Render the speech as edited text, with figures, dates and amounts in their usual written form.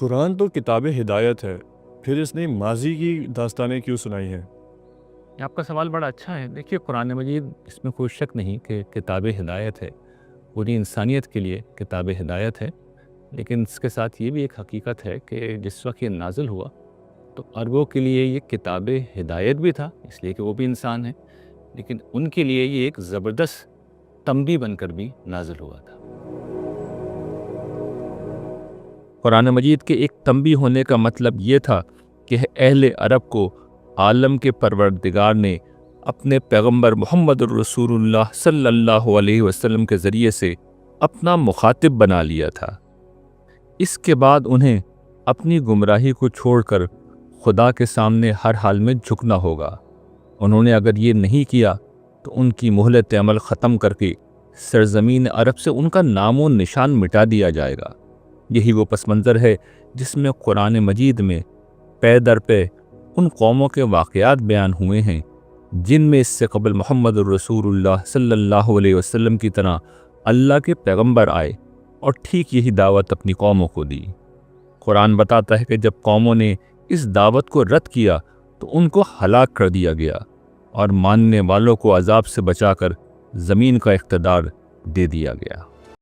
قرآن تو کتاب ہدایت ہے، پھر اس نے ماضی کی داستانیں کیوں سنائی ہیں؟ آپ کا سوال بڑا اچھا ہے۔ دیکھیے، قرآن مجید اس میں کوئی شک نہیں کہ کتاب ہدایت ہے، پوری انسانیت کے لیے کتاب ہدایت ہے، لیکن اس کے ساتھ یہ بھی ایک حقیقت ہے کہ جس وقت یہ نازل ہوا تو عربوں کے لیے یہ کتاب ہدایت بھی تھا، اس لیے کہ وہ بھی انسان ہیں، لیکن ان کے لیے یہ ایک زبردست تنبیہ بن کر بھی نازل ہوا تھا۔ قرآن مجید کے ایک تنبیہ ہونے کا مطلب یہ تھا کہ اہل عرب کو عالم کے پروردگار نے اپنے پیغمبر محمد الرسول اللہ صلی اللہ علیہ وسلم کے ذریعے سے اپنا مخاطب بنا لیا تھا۔ اس کے بعد انہیں اپنی گمراہی کو چھوڑ کر خدا کے سامنے ہر حال میں جھکنا ہوگا۔ انہوں نے اگر یہ نہیں کیا تو ان کی مہلت عمل ختم کر کے سرزمین عرب سے ان کا نام و نشان مٹا دیا جائے گا۔ یہی وہ پس منظر ہے جس میں قرآن مجید میں پے در پے ان قوموں کے واقعات بیان ہوئے ہیں جن میں اس سے قبل محمد الرسول اللہ صلی اللہ علیہ وسلم کی طرح اللہ کے پیغمبر آئے اور ٹھیک یہی دعوت اپنی قوموں کو دی۔ قرآن بتاتا ہے کہ جب قوموں نے اس دعوت کو رد کیا تو ان کو ہلاک کر دیا گیا اور ماننے والوں کو عذاب سے بچا کر زمین کا اقتدار دے دیا گیا۔